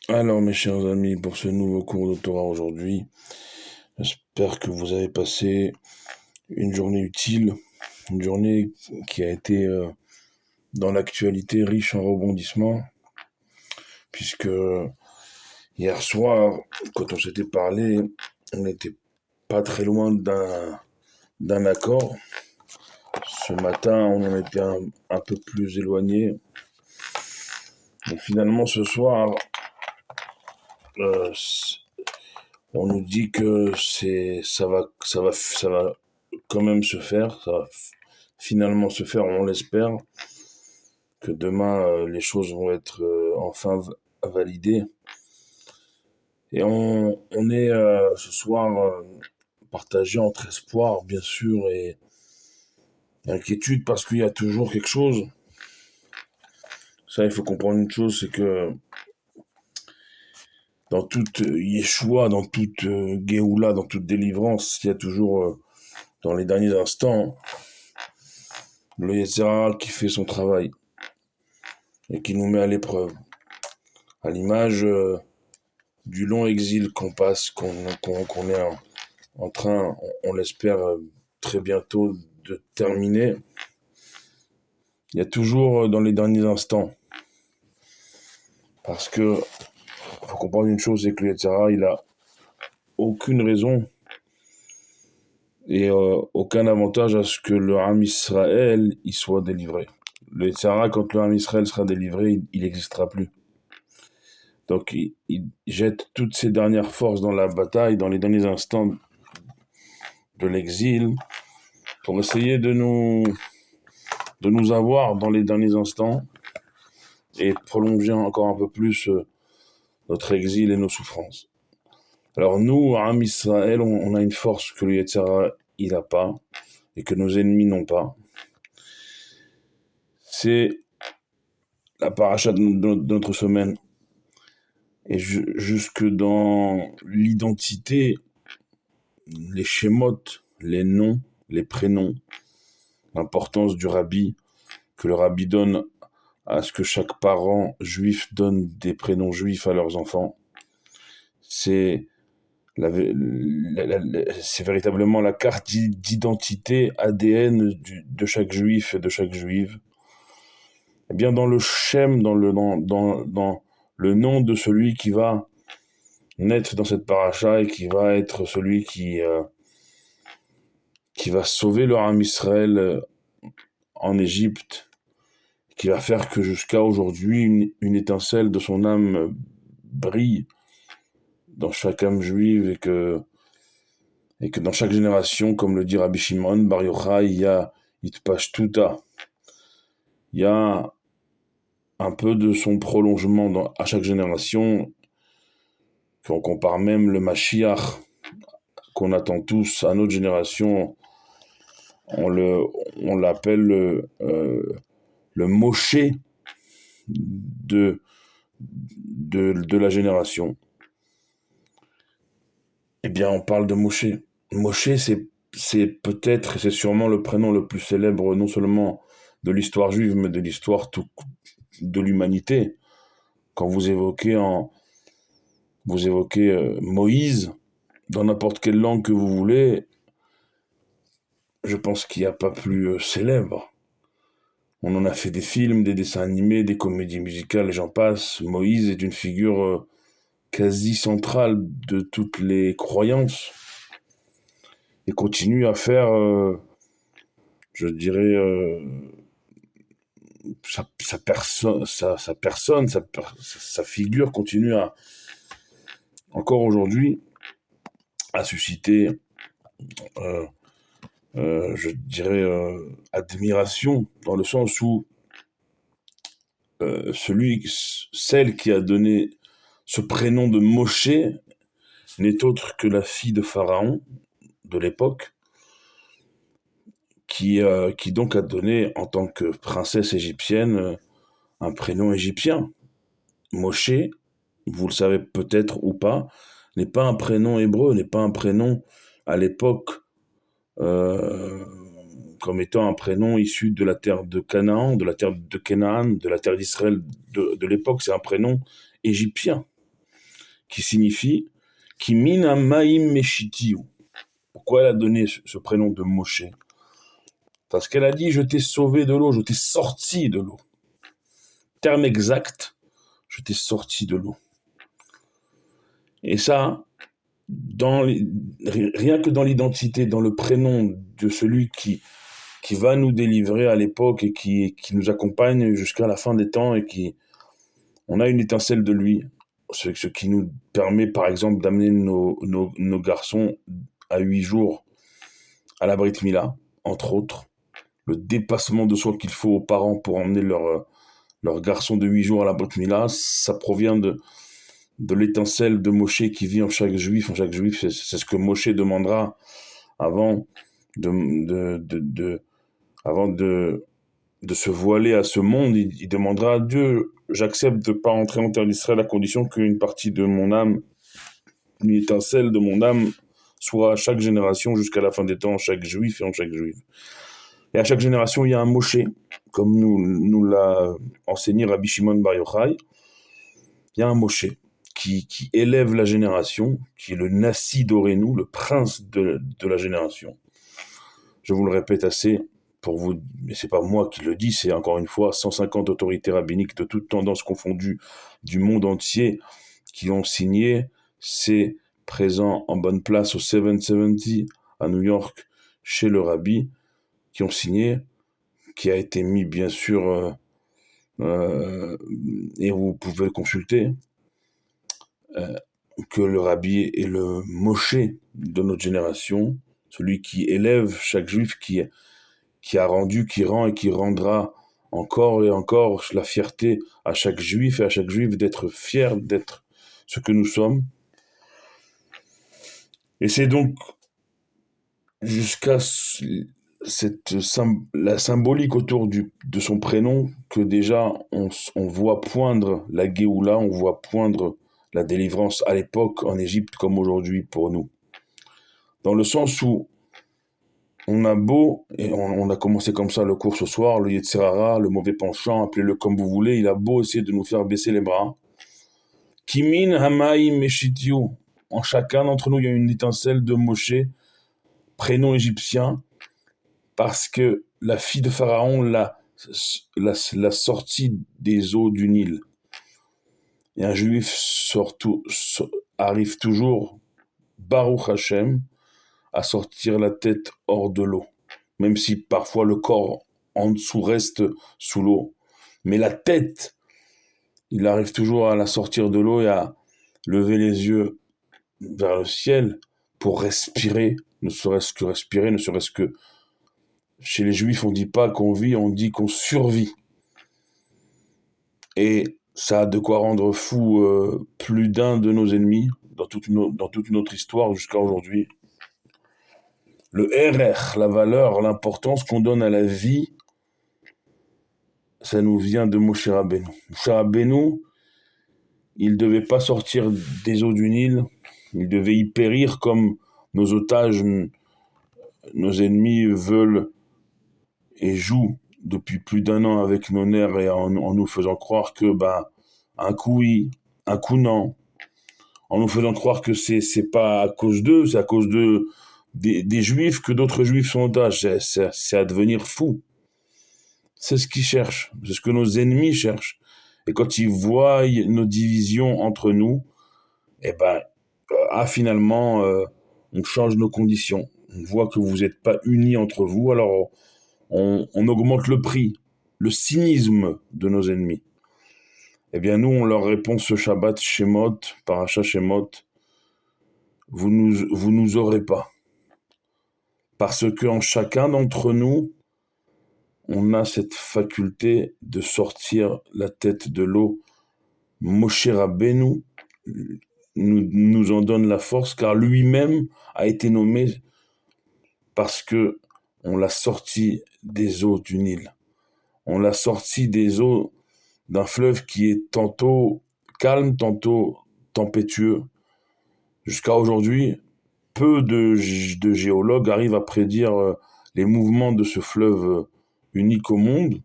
Alors, mes chers amis, pour ce nouveau cours de Torah aujourd'hui, j'espère que vous avez passé une journée utile, une journée qui a été dans l'actualité riche en rebondissements, puisque hier soir, quand on s'était parlé, on n'était pas très loin d'un accord. Ce matin, on en était un peu plus éloigné. Et finalement, ce soir, euh, on nous dit que ça va quand même se faire, ça va finalement se faire, on l'espère, que demain les choses vont être enfin validées. Et on est ce soir partagé entre espoir, bien sûr, et inquiétude parce qu'il y a toujours quelque chose. Ça, il faut comprendre une chose, c'est que dans toute Yeshua, dans toute Géoula, dans toute délivrance, il y a toujours, dans les derniers instants, le Yetzirah qui fait son travail et qui nous met à l'épreuve. À l'image du long exil qu'on passe, qu'on est en train, on l'espère très bientôt, de terminer. Il y a toujours dans les derniers instants. Parce que, faut comprendre une chose, c'est que le Yetzirah, il a aucune raison et aucun avantage à ce que le Ham Israël il soit délivré. Le Yetzirah, quand le Ham Israël sera délivré, il n'existera plus. Donc il jette toutes ses dernières forces dans la bataille, dans les derniers instants de l'exil, pour essayer de nous avoir dans les derniers instants et prolonger encore un peu plus notre exil et nos souffrances. Alors nous, Am Israël, on a une force que le Yetzirah, il n'a pas, et que nos ennemis n'ont pas. C'est la paracha de notre semaine. Et jusque dans l'identité, les schémotes, les noms, les prénoms, l'importance du rabbi, que le rabbi donne à ce que chaque parent juif donne des prénoms juifs à leurs enfants. C'est c'est véritablement la carte d'identité ADN de chaque juif et de chaque juive. Eh bien, dans le shem, dans le nom de celui qui va naître dans cette paracha et qui va être celui qui va sauver leur âme Israël en Égypte, qui va faire que jusqu'à aujourd'hui, étincelle de son âme brille dans chaque âme juive et que dans chaque génération, comme le dit Rabbi Shimon Bar Yochai, il y a Itpashtuta. Il y a un peu de son prolongement à chaque génération, qu'on compare même le Mashiach, qu'on attend tous à notre génération, on l'appelle le Moshe de la génération. Eh bien, on parle de Moshe. Moshe, c'est peut-être, c'est sûrement le prénom le plus célèbre, non seulement de l'histoire juive, mais de l'histoire de l'humanité. Quand vous évoquez Moïse, dans n'importe quelle langue que vous voulez, je pense qu'il n'y a pas plus célèbre. On en a fait des films, des dessins animés, des comédies musicales, et j'en passe. Moïse est une figure quasi centrale de toutes les croyances et continue à faire, je dirais, sa personne, sa figure continue à, encore aujourd'hui, à susciter, euh, je dirais, admiration, dans le sens où celle qui a donné ce prénom de Moshe n'est autre que la fille de Pharaon de l'époque, qui donc a donné, en tant que princesse égyptienne, un prénom égyptien. Moshe, vous le savez peut-être ou pas, n'est pas un prénom hébreu, n'est pas un prénom à l'époque euh, comme étant un prénom issu de la terre de Canaan, de la terre de Canaan, de la terre d'Israël de l'époque. C'est un prénom égyptien. qui signifie Kimina Maim Meshitiu. Pourquoi elle a donné ce prénom de Moshe? Parce qu'elle a dit, je t'ai sauvé de l'eau, je t'ai sorti de l'eau. Terme exact, je t'ai sorti de l'eau. Et ça, rien que dans l'identité, dans le prénom de celui qui va nous délivrer à l'époque et qui nous accompagne jusqu'à la fin des temps et on a une étincelle de lui, ce qui nous permet par exemple d'amener nos garçons à 8 jours à la Brit Mila, entre autres, le dépassement de soi qu'il faut aux parents pour emmener leur garçon de 8 jours à la Brit Mila, ça provient de l'étincelle de Moshe qui vit en chaque juif. En chaque juif, c'est ce que Moshe demandera avant avant de se voiler à ce monde. Il demandera à Dieu, j'accepte de ne pas entrer en terre d'Israël à condition qu'une partie de mon âme, une étincelle de mon âme, soit à chaque génération jusqu'à la fin des temps, en chaque juif et en chaque juive. Et à chaque génération, il y a un Moshe, comme nous l'a enseigné Rabbi Shimon Bar Yochai. Il y a un Moshe qui élève la génération, qui est le Nassi d'Orenu, le prince de la génération. Je vous le répète assez pour vous, mais c'est pas moi qui le dis, c'est encore une fois 150 autorités rabbiniques de toutes tendances confondues du monde entier qui ont signé. C'est présent en bonne place au 770 à New York chez le rabbi, qui ont signé, qui a été mis bien sûr, et vous pouvez le consulter, que le rabbi est le Moshe de notre génération, celui qui élève chaque juif, qui a rendu, qui rend et qui rendra encore et encore la fierté à chaque juif et à chaque juive d'être fier d'être ce que nous sommes. Et c'est donc jusqu'à la symbolique autour de son prénom que déjà on voit poindre la Géoula, on voit poindre la délivrance à l'époque en Égypte comme aujourd'hui pour nous. Dans le sens où on a beau, et on a commencé comme ça le cours ce soir, le Yetzer Hara, le mauvais penchant, appelez-le comme vous voulez, il a beau essayer de nous faire baisser les bras. Kimin Hamaim Meshitiu. En chacun d'entre nous, il y a une étincelle de Moshe, prénom égyptien, parce que la fille de Pharaon l'a sortie des eaux du Nil. Et un juif arrive toujours, Baruch Hashem, à sortir la tête hors de l'eau. Même si parfois le corps en dessous reste sous l'eau. Mais la tête, il arrive toujours à la sortir de l'eau et à lever les yeux vers le ciel pour respirer, ne serait-ce que chez les juifs, on ne dit pas qu'on vit, on dit qu'on survit. Et ça a de quoi rendre fou plus d'un de nos ennemis dans toute notre histoire jusqu'à aujourd'hui. Le RR, la valeur, l'importance qu'on donne à la vie, ça nous vient de Moshe Rabbeinu. Moshe Rabbeinu, il ne devait pas sortir des eaux du Nil, il devait y périr comme nos otages, nos ennemis veulent et jouent depuis plus d'1 an avec nos nerfs et en nous faisant croire que un coup oui, un coup non, en nous faisant croire que c'est pas à cause d'eux, c'est à cause des juifs que d'autres juifs sont otages. C'est à devenir fou. C'est ce qu'ils cherchent, c'est ce que nos ennemis cherchent. Et quand ils voient nos divisions entre nous, finalement, on change nos conditions. On voit que vous n'êtes pas unis entre vous, alors on augmente le prix, le cynisme de nos ennemis. Eh bien, nous, on leur répond ce Shabbat Shemot, Parashat Shemot, vous nous aurez pas. Parce qu'en chacun d'entre nous, on a cette faculté de sortir la tête de l'eau. Moshe Rabbeinu nous en donne la force, car lui-même a été nommé parce que on l'a sorti des eaux du Nil. On l'a sorti des eaux d'un fleuve qui est tantôt calme, tantôt tempétueux. Jusqu'à aujourd'hui, peu de géologues arrivent à prédire les mouvements de ce fleuve unique au monde,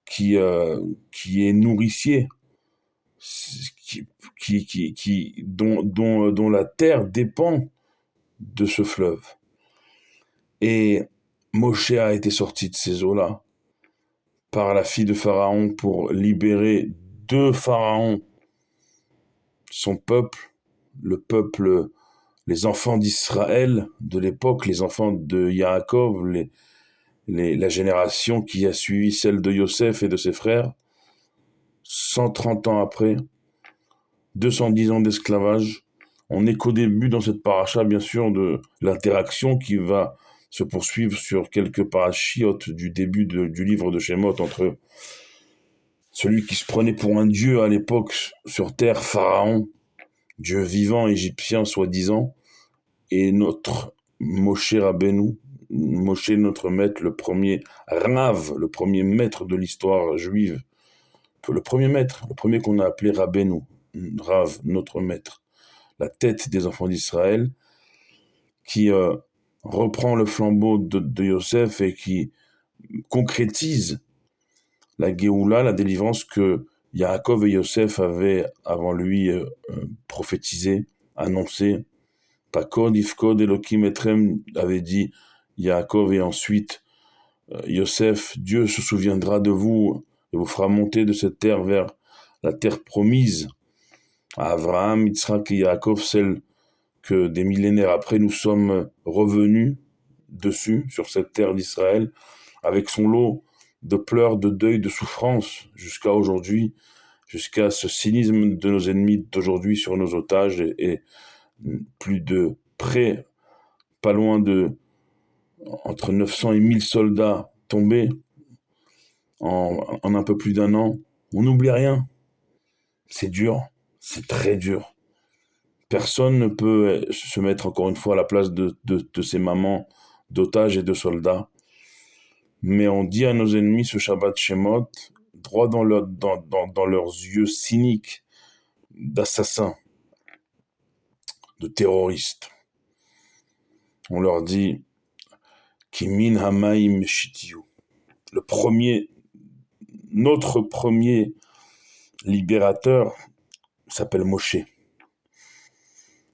qui est nourricier, dont la terre dépend de ce fleuve. Et Moshe a été sorti de ces eaux-là par la fille de Pharaon pour libérer de Pharaon son peuple, le peuple, les enfants d'Israël de l'époque, les enfants de Yaakov, la génération qui a suivi celle de Yosef et de ses frères. 130 ans après, 210 ans d'esclavage. On n'est qu'au début dans cette paracha, bien sûr, de l'interaction qui va se poursuivre sur quelques parachiotes du début du livre de Shemot entre celui qui se prenait pour un dieu à l'époque sur terre, Pharaon, dieu vivant égyptien soi-disant, et notre Moshe Rabbeinu, Moshe notre maître, le premier Rav, le premier maître de l'histoire juive, le premier qu'on a appelé Rabbeinu, Rav, notre maître, la tête des enfants d'Israël, qui reprend le flambeau de Yosef et qui concrétise la Géoula, la délivrance que Yaakov et Yosef avaient avant lui prophétisé, annoncé. Pakod, Ifkod, Elohim, Etrem avait dit Yaakov et ensuite Yosef, Dieu se souviendra de vous et vous fera monter de cette terre vers la terre promise à Abraham, Yitzhak et Yaakov, celle que des millénaires après nous sommes revenus dessus, sur cette terre d'Israël, avec son lot de pleurs, de deuil, de souffrance, jusqu'à aujourd'hui, jusqu'à ce cynisme de nos ennemis d'aujourd'hui sur nos otages et plus de près, pas loin de entre 900 et 1000 soldats tombés en un peu plus d'un an. On n'oublie rien. C'est dur, c'est très dur. Personne ne peut se mettre encore une fois à la place de ces mamans d'otages et de soldats. Mais on dit à nos ennemis ce Shabbat Shemot, droit dans leurs yeux cyniques d'assassins, de terroristes. On leur dit Kimin Hamaim Shityu. Notre premier libérateur s'appelle Moshe. Il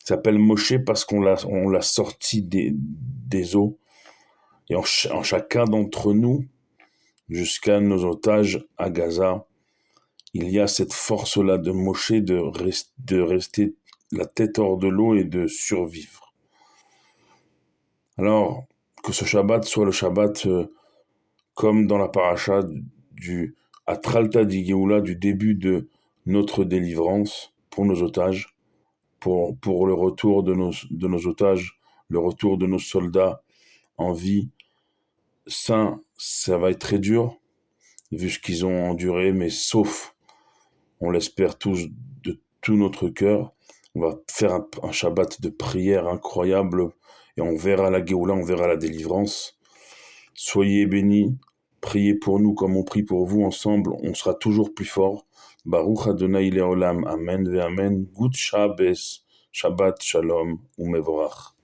s'appelle Moshe parce qu'on l'a sorti des eaux. Et en chacun d'entre nous, jusqu'à nos otages à Gaza, il y a cette force-là de Moshe de rester la tête hors de l'eau et de survivre. Alors, que ce Shabbat soit le Shabbat comme dans la paracha du Atralta di Geoula, du début de notre délivrance pour nos otages, pour le retour de nos otages, le retour de nos soldats en vie, sains, ça va être très dur, vu ce qu'ils ont enduré, mais sauf, on l'espère tous de tout notre cœur, on va faire un Shabbat de prière incroyable, et on verra la Géoula, on verra la délivrance. Soyez bénis, priez pour nous comme on prie pour vous ensemble, on sera toujours plus fort. Baruch Adonai Leolam, Amen ve Amen, Good Shabbos, Shabbat Shalom, Umevorach.